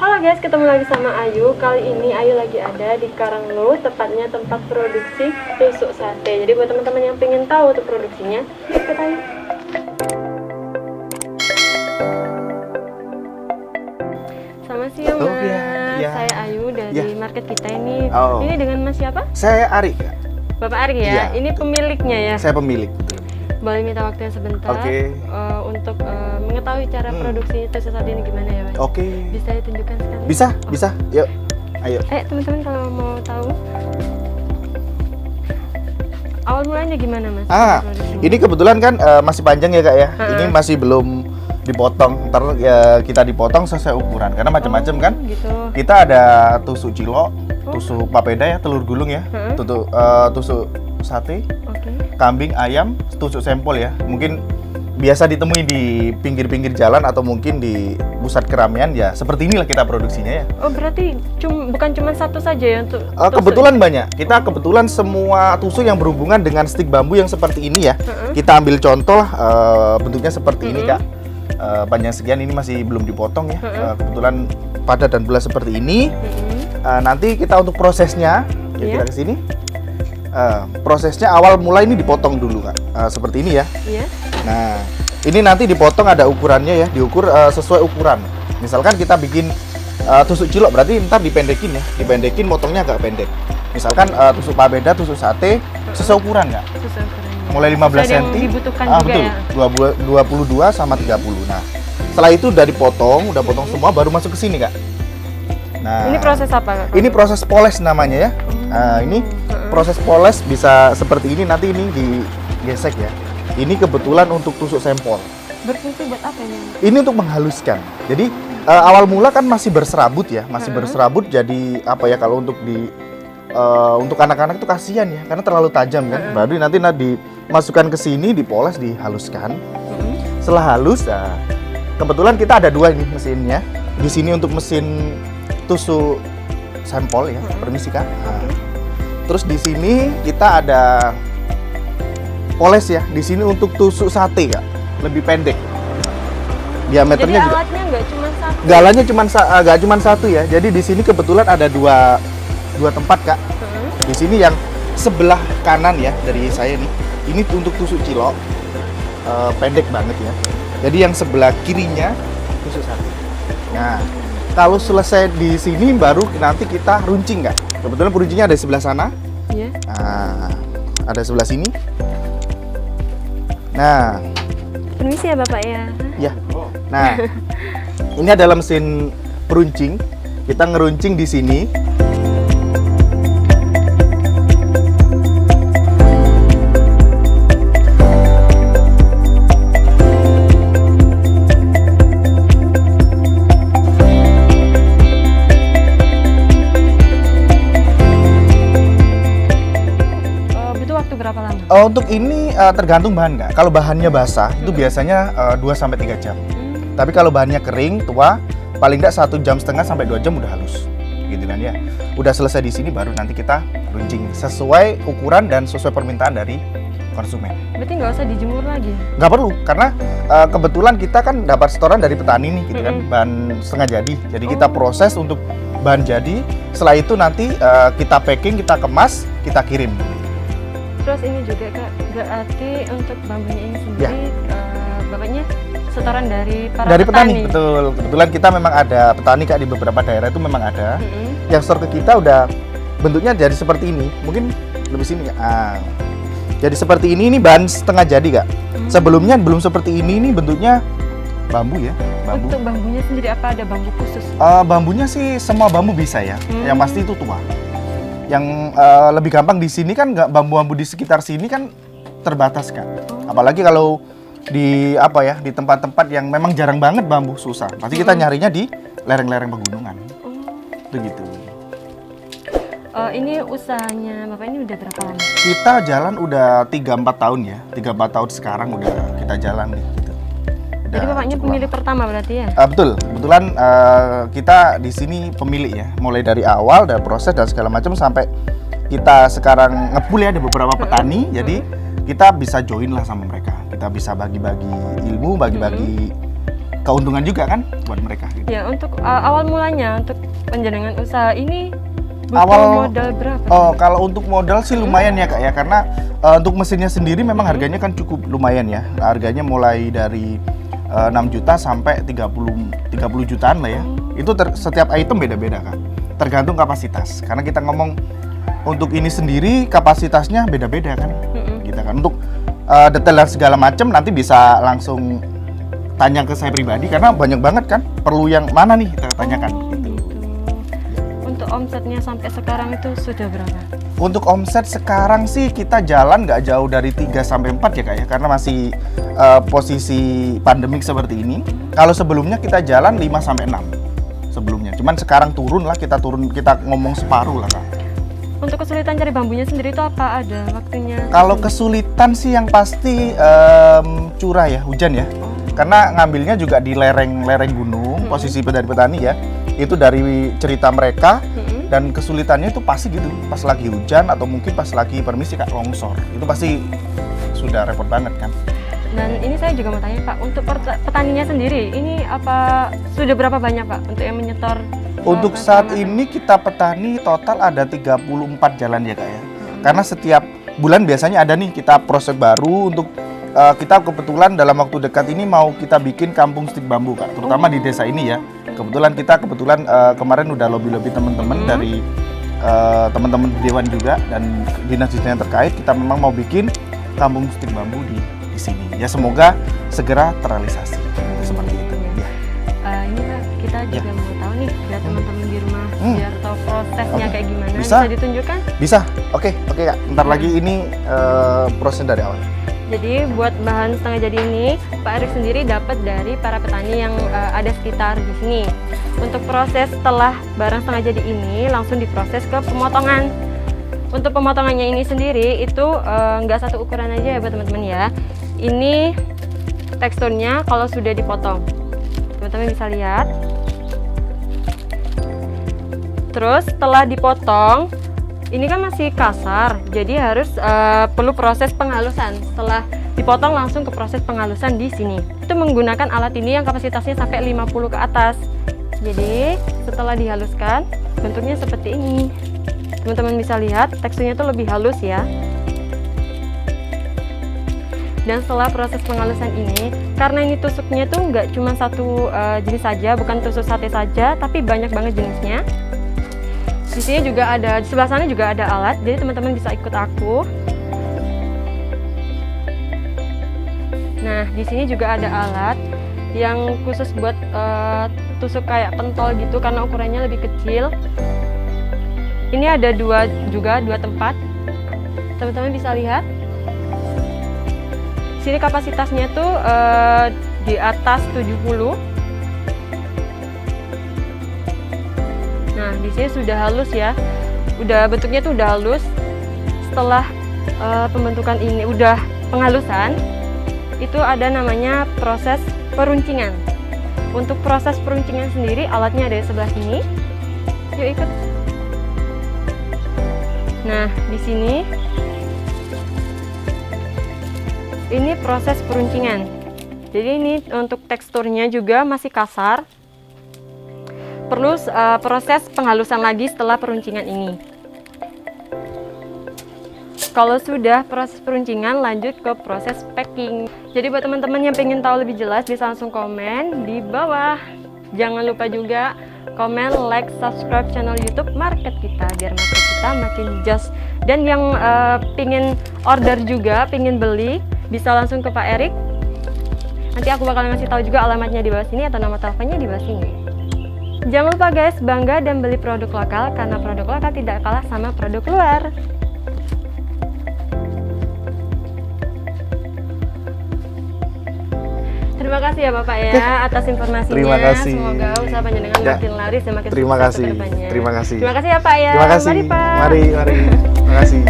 Halo guys, ketemu lagi sama Ayu. Kali ini Ayu lagi ada di Karanglo, tepatnya tempat produksi tusuk sate. Jadi buat teman-teman yang pengen tahu tuh produksinya, ikut Ayu. Selamat siang Mas. Ya. Saya Ayu dari market kita ini. Oh. Ini dengan Mas siapa? Saya Ari. Bapak Ari ya? Iya. Ini pemiliknya ya? Saya pemilik. Boleh minta waktunya sebentar untuk mengetahui cara produksi tusuk sate ini gimana ya Mas? Oke. Bisa ditunjukkan sekali? Bisa. Yuk, ayo. Teman-teman kalau mau tahu awal mulanya gimana Mas? Ini kebetulan kan masih panjang ya Kak ya. Ini masih belum dipotong. Ntar ya kita dipotong sesuai ukuran. Karena macam-macam kan. Gitu. Kita ada tusuk cilok, tusuk papeda ya, telur gulung ya, tusuk sate, kambing, ayam, tusuk sempol ya. Mungkin biasa ditemui di pinggir-pinggir jalan atau mungkin di pusat keramaian ya. Seperti inilah kita produksinya ya. Oh berarti bukan cuma satu saja ya untuk kebetulan banyak. Kita kebetulan semua tusuk yang berhubungan dengan stik bambu yang seperti ini ya. Kita ambil contoh bentuknya seperti ini Kak. Panjang sekian ini masih belum dipotong ya. Kebetulan padat dan bulat seperti ini. Nanti kita untuk prosesnya kita ke sini. Prosesnya awal mulai ini dipotong dulu Kak. Seperti ini ya. Iya. Nah, ini nanti dipotong ada ukurannya ya, diukur sesuai ukuran. Misalkan kita bikin tusuk cilok, berarti ntar dipendekin ya, dipendekin motongnya agak pendek. Misalkan tusuk papeda, tusuk sate, sesuai ukuran nggak? Sesuai ukurannya. Mulai 15 cm. Dibutuhkan juga betul, ya? 22 sama 30. Nah, setelah itu udah dipotong, udah potong semua, baru masuk ke sini Kak. Nah, ini proses apa Kak? Ini proses poles namanya ya. Ini proses poles bisa seperti ini, nanti ini digesek ya. Ini kebetulan untuk tusuk sempol. Berfungsi buat apa ini? Ini untuk menghaluskan. Jadi awal mula kan masih berserabut ya, masih berserabut. Jadi apa ya kalau untuk untuk anak-anak itu kasihan ya, karena terlalu tajam kan. Baru nanti dimasukkan ke sini, dipoles, dihaluskan. Setelah halus, kebetulan kita ada dua ini mesinnya. Di sini untuk mesin tusuk sampel ya, permisi Kak. Terus di sini kita ada poles ya. Di sini untuk tusuk sate Kak, lebih pendek. Diameternya jadi juga. alatnya nggak cuma satu. Galannya nggak cuma satu ya. Jadi di sini kebetulan ada dua tempat Kak. Di sini yang sebelah kanan ya dari saya nih. Ini untuk tusuk cilok, pendek banget ya. Jadi yang sebelah kirinya tusuk sate. Nah, kalau selesai di sini baru nanti kita runcing Kak. Kebetulan peruncingnya ada di sebelah sana. Iya. Nah, ada sebelah sini. Nah, Permisi ya Bapak ya. ya. Nah, ini adalah mesin peruncing. Kita ngeruncing di sini. Berapa lama? Untuk ini tergantung bahan Kak. Kalau bahannya basah itu biasanya 2-3 jam. Tapi kalau bahannya kering, tua, paling nggak 1,5 jam sampai 2 jam udah halus. Gitu kan ya. Udah selesai di sini baru nanti kita runcing sesuai ukuran dan sesuai permintaan dari konsumen. Berarti nggak usah dijemur lagi? Nggak perlu, karena kebetulan kita kan dapat setoran dari petani nih, gitu kan, bahan setengah jadi. Jadi kita proses untuk bahan jadi. Setelah itu nanti kita packing, kita kemas, kita kirim. Terus ini juga Kak, berarti untuk bambunya ini sendiri Bapaknya setoran dari para petani? Betul. Kebetulan kita memang ada petani Kak di beberapa daerah itu memang ada. Yang store ke kita udah bentuknya jadi seperti ini. Mungkin lebih sini Kak. Jadi seperti ini bahan setengah jadi Kak. Sebelumnya belum seperti ini bentuknya bambu ya. Bambu. Untuk bambunya sendiri apa ada bambu khusus? Bambunya sih semua bambu bisa ya. Yang pasti itu tua. Yang lebih gampang di sini kan bambu-bambu di sekitar sini kan terbatas Kak. Apalagi kalau di di tempat-tempat yang memang jarang banget bambu, susah. Pasti kita nyarinya di lereng-lereng pegunungan. Itu gitu. Ini usahanya Bapak ini udah berapa lama? Kita jalan udah 3-4 tahun ya. 3-4 tahun sekarang udah kita jalan nih gitu. Jadi Bapaknya pemilik pertama berarti ya? Betul. Kebetulan kita di sini pemilik ya. Mulai dari awal, dari proses dan segala macam sampai kita sekarang ngepool ya, ada beberapa petani. Jadi kita bisa join lah sama mereka. Kita bisa bagi-bagi ilmu, bagi-bagi keuntungan juga kan buat mereka gitu. Ya, untuk awal mulanya untuk penjenengan usaha ini butuh Awal- modal berapa? Oh, kalau untuk modal sih lumayan ya Kak ya, karena untuk mesinnya sendiri memang harganya kan cukup lumayan ya. Harganya mulai dari 6 juta sampai 30 jutaan lah ya. Itu setiap item beda-beda Kak. Tergantung kapasitas. Karena kita ngomong untuk ini sendiri kapasitasnya beda-beda kan. Gitu kan. Untuk detail dan segala macam nanti bisa langsung tanya ke saya pribadi karena banyak banget kan. Perlu yang mana nih kita tanyakan gitu. Untuk omsetnya sampai sekarang itu sudah berapa? Untuk omset sekarang sih kita jalan nggak jauh dari 3 sampai 4 ya Kak ya, karena masih posisi pandemik seperti ini. Kalau sebelumnya kita jalan 5 sampai 6 sebelumnya. Cuman sekarang turun, kita ngomong separuh lah Kak. Untuk kesulitan cari bambunya sendiri itu apa? Ada waktunya? Kalau kesulitan sih yang pasti curah ya, hujan ya. Karena ngambilnya juga di lereng gunung, posisi dari petani ya. Itu dari cerita mereka. Dan kesulitannya itu pasti gitu, pas lagi hujan atau mungkin pas lagi permisi Kak longsor, itu pasti sudah repot banget kan. Dan ini saya juga mau tanya Pak, untuk petaninya sendiri, ini apa sudah berapa banyak Pak untuk yang menyetor? Untuk saat ini kita petani total ada 34 jalan ya Kak ya. Karena setiap bulan biasanya ada nih kita proses baru untuk kita kebetulan dalam waktu dekat ini mau kita bikin kampung stik bambu Kak, terutama di desa ini ya. Kebetulan kemarin udah lobby teman-teman dari teman-teman dewan juga dan dinas-dinas yang terkait, kita memang mau bikin kampung stik bambu di sini. Ya semoga segera terrealisasi. Seperti itu. Ya. Ini Pak, kita juga mau tahu nih biar teman-teman di rumah biar tahu prosesnya kayak gimana. Bisa ditunjukkan? Bisa. Oke Kak. Ntar lagi ini proses dari awal. Jadi buat bahan setengah jadi ini, Pak Erik sendiri dapat dari para petani yang ada sekitar di sini. Untuk proses setelah barang setengah jadi ini langsung diproses ke pemotongan. Untuk pemotongannya ini sendiri itu nggak satu ukuran aja ya buat teman-teman ya. Ini teksturnya kalau sudah dipotong. Teman-teman bisa lihat. Terus setelah dipotong, ini kan masih kasar, jadi harus perlu proses penghalusan. Setelah dipotong langsung ke proses penghalusan di sini. Itu menggunakan alat ini yang kapasitasnya sampai 50 ke atas. Jadi setelah dihaluskan, bentuknya seperti ini. Teman-teman bisa lihat teksturnya itu lebih halus ya. Dan setelah proses penghalusan ini, karena ini tusuknya tuh nggak cuma satu jenis saja, bukan tusuk sate saja, tapi banyak banget jenisnya. Di sini juga ada, di sebelah sana juga ada alat, jadi teman-teman bisa ikut aku. Nah, di sini juga ada alat yang khusus buat tusuk kayak pentol gitu karena ukurannya lebih kecil. Ini ada dua tempat. Teman-teman bisa lihat. Sini kapasitasnya tuh di atas 70. Nah, di sini sudah halus ya. Bentuknya tuh udah halus. Setelah pembentukan ini udah penghalusan, itu ada namanya proses peruncingan. Untuk proses peruncingan sendiri alatnya ada di sebelah sini. Yuk ikut. Nah, di sini ini proses peruncingan. Jadi ini untuk teksturnya juga masih kasar. Perlu proses penghalusan lagi setelah peruncingan ini. Kalau sudah proses peruncingan, lanjut ke proses packing. Jadi buat teman-teman yang pengen tahu lebih jelas bisa langsung komen di bawah. Jangan lupa juga komen, like, subscribe channel YouTube Market Kita biar market kita makin jos. Dan yang pingin order juga, pingin beli, bisa langsung ke Pak Erik. Nanti aku bakal ngasih tahu juga alamatnya di bawah sini atau nama teleponnya di bawah sini. Jangan lupa guys, bangga dan beli produk lokal karena produk lokal tidak kalah sama produk luar. Terima kasih ya Bapak ya atas informasinya. Terima kasih. Semoga usaha panjenengan makin laris dan makin Terima sukses kasih. ke depannya. Terima kasih. Terima kasih ya Pak ya. Terima kasih. Mari Pak. Mari. Terima kasih.